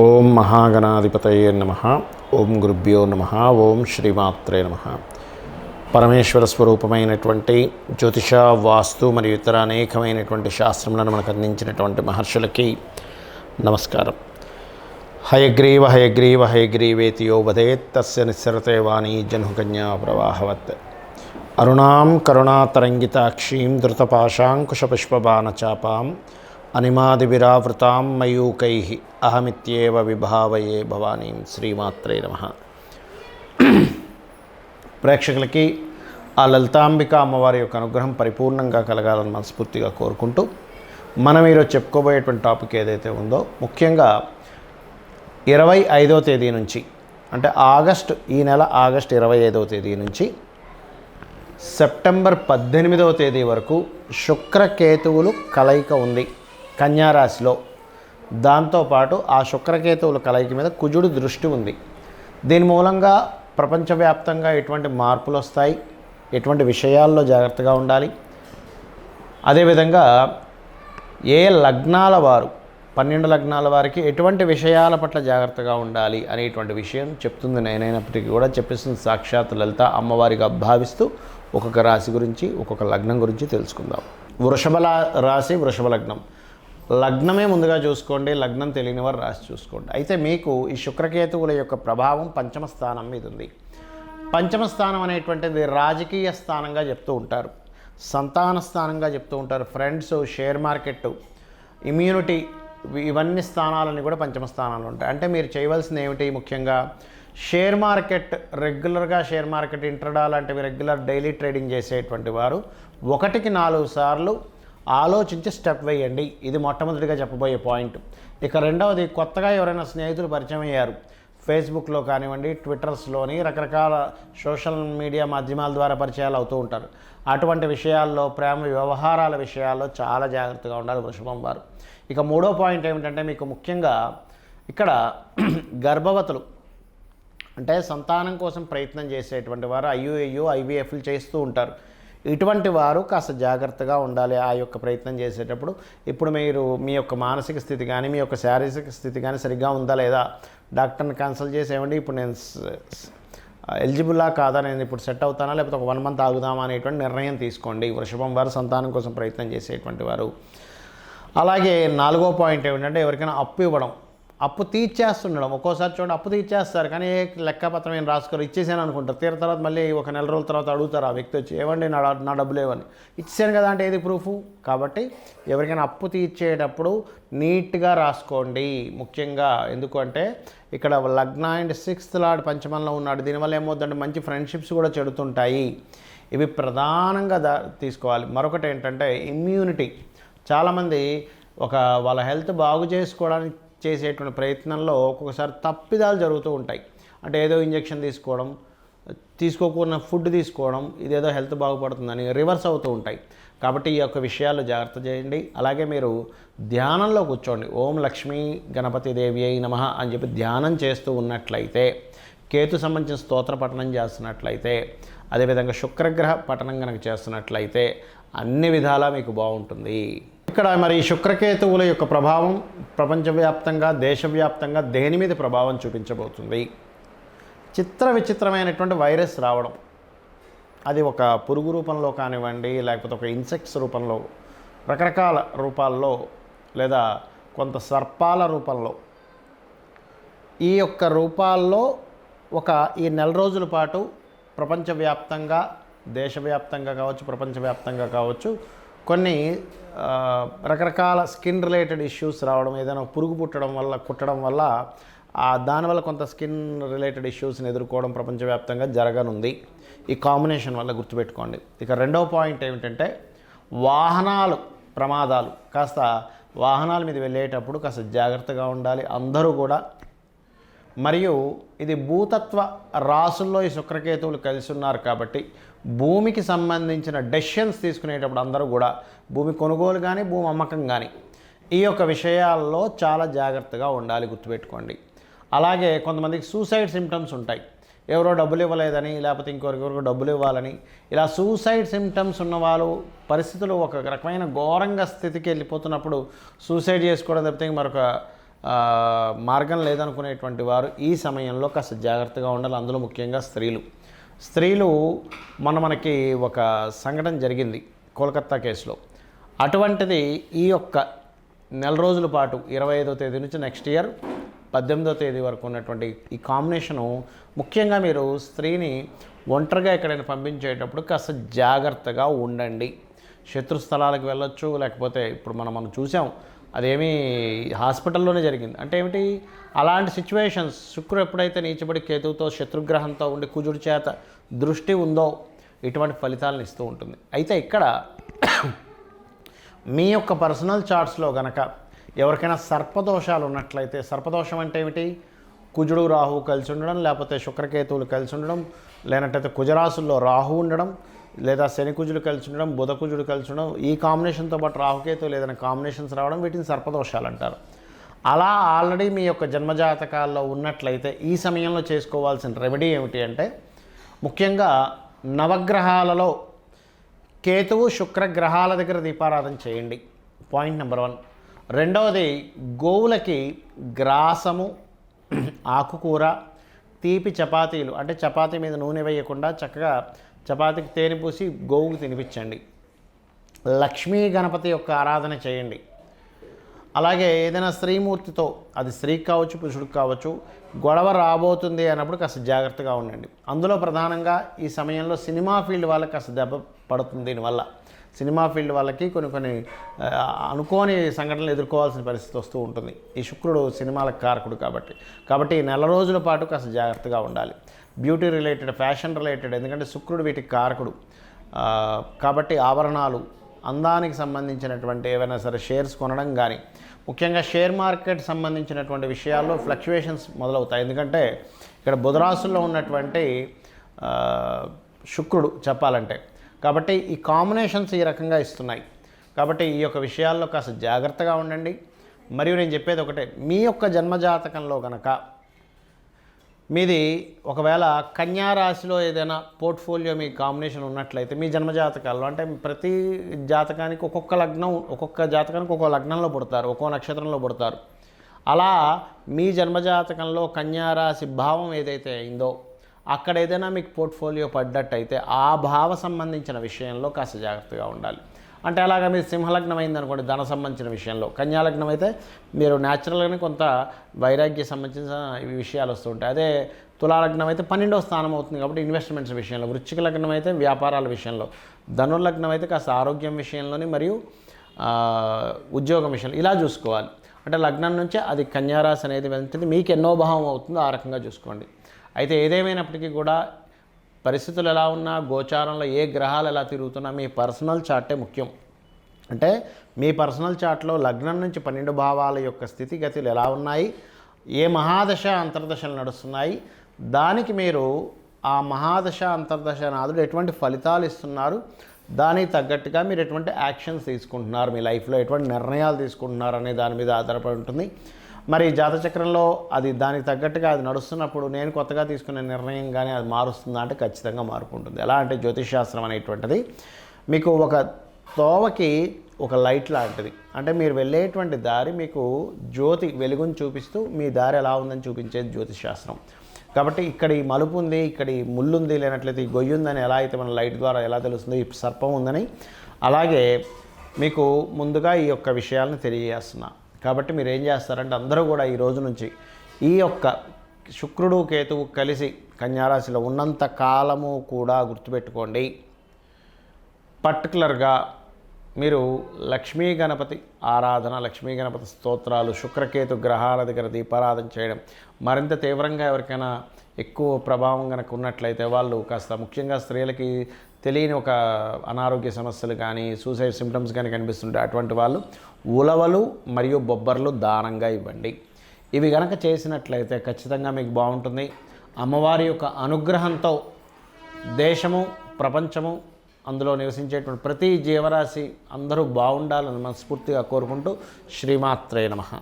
ఓం మహాగణాధిపతయే నమః. ఓం గురుభ్యో నమః. ఓం శ్రీమాత్రే నమః. పరమేశ్వర స్వరూపమైనటువంటి జ్యోతిష, వాస్తు మరియు ఇతర అనేకమైనటువంటి శాస్త్రములను మనకు అందించినటువంటి మహర్షులకి నమస్కారం. హయగ్రీవ హయగ్రీవ హయగ్రీవేతి యో వదేత్ తస్య నిస్సరతే వాణీ జన్హుకన్యా ప్రవాహవత్. అరుణాం కరుణాతరంగితాక్షీం ధృతపాశాంకుశపుష్పబాణచాపాం అనిమాదివిరావృతాం మయూకైః అహమిత్యేవ విభావయే భవానీం. శ్రీమాత్రే నమః. ప్రేక్షకులకి ఆ లలితాంబిక అమ్మవారి యొక్క అనుగ్రహం పరిపూర్ణంగా కలగాలని మనస్ఫూర్తిగా కోరుకుంటూ మనం ఈరోజు చెప్పుకోబోయేటువంటి టాపిక్ ఏదైతే ఉందో, ముఖ్యంగా 25వ తేదీ నుంచి, అంటే ఈ నెల ఆగస్టు 25వ తేదీ నుంచి సెప్టెంబర్ 18వ తేదీ వరకు శుక్రకేతువులు కలయిక ఉంది కన్యారాశిలో. దాంతోపాటు ఆ శుక్రకేతువుల కలయిక మీద కుజుడు దృష్టి ఉంది. దీని మూలంగా ప్రపంచవ్యాప్తంగా ఎటువంటి మార్పులు వస్తాయి, ఎటువంటి విషయాల్లో జాగ్రత్తగా ఉండాలి, అదేవిధంగా ఏ లగ్నాల వారు 12 లగ్నాల వారికి ఎటువంటి విషయాల పట్ల జాగ్రత్తగా ఉండాలి అనేటువంటి విషయం చెప్తుంది. నేనైనప్పటికీ కూడా చెప్పేస్తుంది సాక్షాత్ లలిత అమ్మవారిగా భావిస్తూ ఒక్కొక్క రాశి గురించి, ఒక్కొక్క లగ్నం గురించి తెలుసుకుందాం. వృషభ రాశి, వృషభ లగ్నం. లగ్నమే ముందుగా చూసుకోండి, లగ్నం తెలియని వారు రాశి చూసుకోండి. అయితే మీకు ఈ శుక్రకేతువుల యొక్క ప్రభావం పంచమ స్థానం మీద ఉంది. పంచమ స్థానం అనేటువంటిది రాజకీయ స్థానంగా చెప్తూ ఉంటారు, సంతాన స్థానంగా చెప్తూ ఉంటారు, ఫ్రెండ్స్, షేర్ మార్కెట్, ఇమ్యూనిటీ, ఇవన్నీ స్థానాలన్నీ కూడా పంచమ స్థానాలు ఉంటాయి. అంటే మీరు చేయవలసింది ఏమిటి? ముఖ్యంగా షేర్ మార్కెట్, రెగ్యులర్గా షేర్ మార్కెట్, ఇంట్రాడే లాంటివి రెగ్యులర్ డైలీ ట్రేడింగ్ చేసేటువంటి వారు 1-4 సార్లు ఆలోచించి స్టెప్ వేయండి. ఇది మొట్టమొదటిగా చెప్పబోయే పాయింట్. ఇక రెండవది, కొత్తగా ఎవరైనా స్నేహితులు పరిచయం అయ్యారు, ఫేస్బుక్లో కానివ్వండి, ట్విట్టర్స్లోని రకరకాల సోషల్ మీడియా మాధ్యమాల ద్వారా పరిచయాలు అవుతూ ఉంటారు. అటువంటి విషయాల్లో, ప్రేమ వ్యవహారాల విషయాల్లో చాలా జాగ్రత్తగా ఉండాలి వృషభం వారు. ఇక మూడో పాయింట్ ఏమిటంటే, మీకు ముఖ్యంగా ఇక్కడ గర్భవతులు, అంటే సంతానం కోసం ప్రయత్నం చేసేటువంటి వారు IVFలు చేస్తూ ఉంటారు. ఇటువంటి వారు కాస్త జాగ్రత్తగా ఉండాలి ఆ యొక్క ప్రయత్నం చేసేటప్పుడు. ఇప్పుడు మీరు మీ యొక్క మానసిక స్థితి కానీ, మీ యొక్క శారీరక స్థితి కానీ సరిగ్గా ఉందా లేదా, డాక్టర్ని కన్సల్ట్ చేసి ఏమండి ఇప్పుడు నేను ఎలిజిబుల్లా కాదా, నేను ఇప్పుడు సెట్ అవుతానా, లేకపోతే ఒక 1 మంత్ ఆగుదామా అనేటువంటి నిర్ణయం తీసుకోండి వృషభం వారు, సంతానం కోసం ప్రయత్నం చేసేటువంటి వారు. అలాగే 4వ పాయింట్ ఏమిటంటే, ఎవరికైనా అప్పు ఇవ్వడం, అప్పు తీర్చేస్తుండడం. ఒక్కోసారి చూడండి, అప్పు తీర్చేస్తారు కానీ లెక్కపత్రం ఏం రాసుకోరు, ఇచ్చేసాను అనుకుంటారు. తీర తర్వాత మళ్ళీ ఒక నెల రోజుల తర్వాత అడుగుతారు ఆ వ్యక్తి వచ్చి, ఏమండి నా డబ్బులు ఏవని. ఇచ్చాను కదా అంటే ఏది ప్రూఫు? కాబట్టి ఎవరికైనా అప్పు తీర్చేటప్పుడు నీట్గా రాసుకోండి ముఖ్యంగా. ఎందుకంటే ఇక్కడ లగ్న అండ్ 6th లార్డ్ పంచమంలో ఉన్నాడు. దీనివల్ల ఏమవుతుందంటే మంచి ఫ్రెండ్షిప్స్ కూడా చెడుతుంటాయి. ఇవి ప్రధానంగా తీసుకోవాలి. మరొకటి ఏంటంటే ఇమ్యూనిటీ. చాలామంది వాళ్ళ హెల్త్ బాగు చేసుకోవడానికి చేసేటువంటి ప్రయత్నంలో ఒక్కొక్కసారి తప్పిదాలు జరుగుతూ ఉంటాయి. అంటే ఏదో ఇంజెక్షన్ తీసుకోవడం, తీసుకోకుండా ఫుడ్ తీసుకోవడం, ఇదేదో హెల్త్ బాగుపడుతుందని రివర్స్ అవుతూ ఉంటాయి. కాబట్టి ఈ యొక్క విషయాల్లో జాగ్రత్త చేయండి. అలాగే మీరు ధ్యానంలో కూర్చోండి. ఓం లక్ష్మీ గణపతి దేవి అయి నమః అని చెప్పి ధ్యానం చేస్తూ ఉన్నట్లయితే, కేతు సంబంధించిన స్తోత్ర పఠనం చేస్తున్నట్లయితే, అదేవిధంగా శుక్రగ్రహ పఠనం కనుక చేస్తున్నట్లయితే అన్ని విధాలా మీకు బాగుంటుంది. ఇక్కడ మరి శుక్రకేతువుల యొక్క ప్రభావం ప్రపంచవ్యాప్తంగా, దేశవ్యాప్తంగా దేని మీద ప్రభావం చూపించబోతుంది? విచిత్రమైనటువంటి వైరస్ రావడం, అది ఒక పురుగు రూపంలో కానివ్వండి, లేకపోతే ఒక ఇన్సెక్ట్స్ రూపంలో, రకరకాల రూపాల్లో, లేదా కొంత సర్పాల రూపంలో, ఈ యొక్క రూపాల్లో ఈ నెల రోజుల పాటు ప్రపంచవ్యాప్తంగా, దేశవ్యాప్తంగా కావచ్చు, ప్రపంచవ్యాప్తంగా కావచ్చు, కొన్ని రకరకాల స్కిన్ రిలేటెడ్ ఇష్యూస్ రావడం, ఏదైనా పురుగు కుట్టడం వల్ల దానివల్ల కొంత స్కిన్ రిలేటెడ్ ఇష్యూస్ని ఎదుర్కోవడం ప్రపంచవ్యాప్తంగా జరగనుంది ఈ కాంబినేషన్ వల్ల, గుర్తుపెట్టుకోండి. ఇక రెండవ పాయింట్ ఏమిటంటే, వాహనాలు ప్రమాదాలు. కాస్త వాహనాల మీద వెళ్ళేటప్పుడు కాస్త జాగ్రత్తగా ఉండాలి అందరూ కూడా. మరియు ఇది భూతత్వ రాసుల్లో ఈ శుక్రకేతువులు కలిసి ఉన్నారు కాబట్టి భూమికి సంబంధించిన డెసిషన్స్ తీసుకునేటప్పుడు అందరూ కూడా, భూమి కొనుగోలు కానీ, భూమి అమ్మకం కానీ, ఈ యొక్క విషయాల్లో చాలా జాగ్రత్తగా ఉండాలి, గుర్తుపెట్టుకోండి. అలాగే కొంతమందికి సూసైడ్ సిమ్టమ్స్ ఉంటాయి. ఎవరో డబ్బులు ఇవ్వలేదని, లేకపోతే ఇంకొకరికి డబ్బులు ఇవ్వాలని, ఇలా సూసైడ్ సిమ్టమ్స్ ఉన్న వాళ్ళు పరిస్థితులు ఒక రకమైన ఘోరంగా స్థితికి వెళ్ళిపోతున్నప్పుడు సూసైడ్ చేసుకోవడం తప్పితే మరొక మార్గం లేదనుకునేటువంటి వారు ఈ సమయంలో కాస్త జాగ్రత్తగా ఉండాలి. అందులో ముఖ్యంగా స్త్రీలు మనకి ఒక సంఘటన జరిగింది కోల్కత్తా కేసులో. అటువంటిది ఈ యొక్క నెల రోజుల పాటు 25వ తేదీ నుంచి నెక్స్ట్ ఇయర్ 18వ తేదీ వరకు ఉన్నటువంటి ఈ కాంబినేషను ముఖ్యంగా మీరు స్త్రీని ఒంటరిగా ఎక్కడైనా పంపించేటప్పుడు కాస్త జాగ్రత్తగా ఉండండి. శత్రు స్థలాలకు వెళ్ళొచ్చు, లేకపోతే ఇప్పుడు మనం చూసాం అదేమీ హాస్పిటల్లోనే జరిగింది. అంటే ఏమిటి, అలాంటి సిచ్యువేషన్స్ శుక్రుడు ఎప్పుడైతే నీచబడి కేతువుతో శత్రుగ్రహంతో ఉండి కుజుడి చేత దృష్టి ఉందో ఇటువంటి ఫలితాలను ఇస్తూ ఉంటుంది. అయితే ఇక్కడ మీ యొక్క పర్సనల్ చార్ట్స్లో గనక ఎవరికైనా సర్పదోషాలు ఉన్నట్లయితే, సర్పదోషం అంటే ఏమిటి, కుజుడు రాహు కలిసి ఉండడం, లేకపోతే శుక్రకేతువులు కలిసి ఉండడం, లేనట్టయితే కుజరాశుల్లో రాహు ఉండడం, లేదా శని కుజులు కలిసి ఉండడం, బుధ కుజుడు కలిసి ఉండడం, ఈ కాంబినేషన్తో పాటు రాహుకేతువులు ఏదైనా కాంబినేషన్స్ రావడం, వీటిని సర్పదోషాలు అంటారు. అలా ఆల్రెడీ మీ యొక్క జన్మజాతకాల్లో ఉన్నట్లయితే ఈ సమయంలో చేసుకోవాల్సిన రెమెడీ ఏమిటి అంటే, ముఖ్యంగా నవగ్రహాలలో కేతువు శుక్రగ్రహాల దగ్గర దీపారాధన చేయండి. Point number 1. రెండవది, గోవులకి గ్రాసము, ఆకుకూర, తీపి చపాతీలు, అంటే చపాతీ మీద నూనె వేయకుండా చక్కగా చపాతీకి తేనె పూసి గోవుకు తినిపించండి. లక్ష్మీ గణపతి యొక్క ఆరాధన చేయండి. అలాగే ఏదైనా స్త్రీమూర్తితో, అది స్త్రీకి కావచ్చు పురుషుడికి కావచ్చు, గొడవ రాబోతుంది అన్నప్పుడు కాస్త జాగ్రత్తగా ఉండండి. అందులో ప్రధానంగా ఈ సమయంలో సినిమా ఫీల్డ్ వాళ్ళకి కాస్త దెబ్బ పడుతుంది. దీనివల్ల సినిమా ఫీల్డ్ వాళ్ళకి కొన్ని అనుకోని సంఘటనలు ఎదుర్కోవాల్సిన పరిస్థితి వస్తూ ఉంటుంది. ఈ శుక్రుడు సినిమాలకు కారకుడు కాబట్టి ఈ నెల రోజుల పాటు కాస్త జాగ్రత్తగా ఉండాలి. బ్యూటీ రిలేటెడ్, ఫ్యాషన్ రిలేటెడ్, ఎందుకంటే శుక్రుడు వీటికి కారకుడు కాబట్టి ఆభరణాలు, అందానికి సంబంధించినటువంటి ఏవైనా సరే షేర్స్ కొనడం కానీ, ముఖ్యంగా షేర్ మార్కెట్ సంబంధించినటువంటి విషయాల్లో ఫ్లక్చువేషన్స్ మొదలవుతాయి. ఎందుకంటే ఇక్కడ బుధరాశుల్లో ఉన్నటువంటి శుక్రుడు చెప్పాలంటే, కాబట్టి ఈ కాంబినేషన్స్ ఈ రకంగా ఇస్తున్నాయి. కాబట్టి ఈ యొక్క విషయాల్లో కాస్త జాగ్రత్తగా ఉండండి. మరియు నేను చెప్పేది ఒకటే, మీ యొక్క జన్మజాతకంలో కనుక మీది ఒకవేళ కన్యా రాశిలో ఏదైనా పోర్ట్ఫోలియో మీ కాంబినేషన్ ఉన్నట్లయితే, మీ జన్మజాతకాల్లో, అంటే ప్రతి జాతకానికి ఒక్కొక్క జాతకానికి ఒక్కో లగ్నంలో పుడతారు, ఒక్కో నక్షత్రంలో పుడతారు. అలా మీ జన్మజాతకంలో కన్యా రాశి భావం ఏదైతే అయిందో అక్కడ ఏదైనా మీకు పోర్ట్ఫోలియో పడ్డట్టయితే ఆ భావ సంబంధించిన విషయంలో కాస్త జాగ్రత్తగా ఉండాలి. అంటే అలాగా మీరు సింహలగ్నం అయిందనుకోండి, ధన సంబంధించిన విషయంలో, కన్యాలగ్నం అయితే మీరు న్యాచురల్గానే కొంత వైరాగ్య సంబంధించిన విషయాలు వస్తుంటాయి. అదే తులాలగ్నం అయితే 12వ స్థానం అవుతుంది కాబట్టి ఇన్వెస్ట్మెంట్స్ విషయంలో, వృశ్చిక లగ్నం అయితే వ్యాపారాల విషయంలో, ధనుర్లగ్నం అయితే కాస్త ఆరోగ్యం విషయంలోని మరియు ఉద్యోగం విషయంలో ఇలా చూసుకోవాలి. అంటే లగ్నం నుంచే అది కన్యారాశి అనేది వెళ్తుంది, మీకు ఎన్నో భావం అవుతుందో ఆ రకంగా చూసుకోండి. అయితే ఏదేమైనప్పటికీ కూడా పరిస్థితులు ఎలా ఉన్నా, గోచారంలో ఏ గ్రహాలు ఎలా తిరుగుతున్నా, మీ పర్సనల్ చార్టే ముఖ్యం. అంటే మీ పర్సనల్ చార్ట్లో లగ్నం నుంచి 12 భావాల యొక్క స్థితిగతులు ఎలా ఉన్నాయి, ఏ మహాదశ అంతర్దశలు నడుస్తున్నాయి, దానికి మీరు ఆ మహాదశ అంతర్దశ నాదుడు ఎటువంటి ఫలితాలు ఇస్తున్నారు, దానికి తగ్గట్టుగా మీరు ఎటువంటి యాక్షన్స్ తీసుకుంటున్నారు, మీ లైఫ్లో ఎటువంటి నిర్ణయాలు తీసుకుంటున్నారు అనే దాని మీద ఆధారపడి ఉంటుంది. మరి జాతచక్రంలో అది దానికి తగ్గట్టుగా అది నడుస్తున్నప్పుడు నేను కొత్తగా తీసుకునే నిర్ణయం కానీ అది మారుస్తుందా అంటే ఖచ్చితంగా మార్పు ఉంటుంది. ఎలా అంటే జ్యోతిషశాస్త్రం అనేటువంటిది మీకు ఒక తోవకి ఒక లైట్ లాంటిది. అంటే మీరు వెళ్ళేటువంటి దారి మీకు జ్యోతి వెలుగుని చూపిస్తూ మీ దారి ఎలా ఉందని చూపించేది జ్యోతిషశాస్త్రం. కాబట్టి ఇక్కడ ఈ మలుపు ఉంది, ఇక్కడ ఈ ముళ్ళు ఉంది, లేనట్లయితే ఈ గొయ్యి ఉందని ఎలా అయితే మన లైట్ ద్వారా ఎలా తెలుస్తుందో ఈ సర్పం ఉందని, అలాగే మీకు ముందుగా ఈ యొక్క విషయాలను తెలియజేస్తున్నా. కాబట్టి మీరు ఏం చేస్తారంటే అందరూ కూడా ఈ రోజు నుంచి ఈ యొక్క శుక్రుడు కేతువు కలిసి కన్యారాశిలో ఉన్నంత కాలము కూడా గుర్తుపెట్టుకోండి, పర్టికులర్గా మీరు లక్ష్మీ గణపతి ఆరాధన, లక్ష్మీ గణపతి స్తోత్రాలు, శుక్రకేతు గ్రహాల దగ్గర దీపారాధన చేయడం, మరింత తీవ్రంగా ఎవరికైనా ఎక్కువ ప్రభావం కనుక ఉన్నట్లయితే వాళ్ళు కాస్త ముఖ్యంగా స్త్రీలకి తెలియని ఒక అనారోగ్య సమస్యలు కానీ సూసైడ్ సిమ్టమ్స్ కానీ కనిపిస్తుంటే అటువంటి వాళ్ళు ఉలవలు మరియు బొబ్బర్లు దానంగా ఇవ్వండి. ఇవి కనుక చేసినట్లయితే ఖచ్చితంగా మీకు బాగుంటుంది. అమ్మవారి యొక్క అనుగ్రహంతో దేశము, ప్రపంచము, అందులో నివసించేటువంటి ప్రతి జీవరాశి అందరూ బాగుండాలని మనస్ఫూర్తిగా కోరుకుంటూ శ్రీమాత్రే నమః.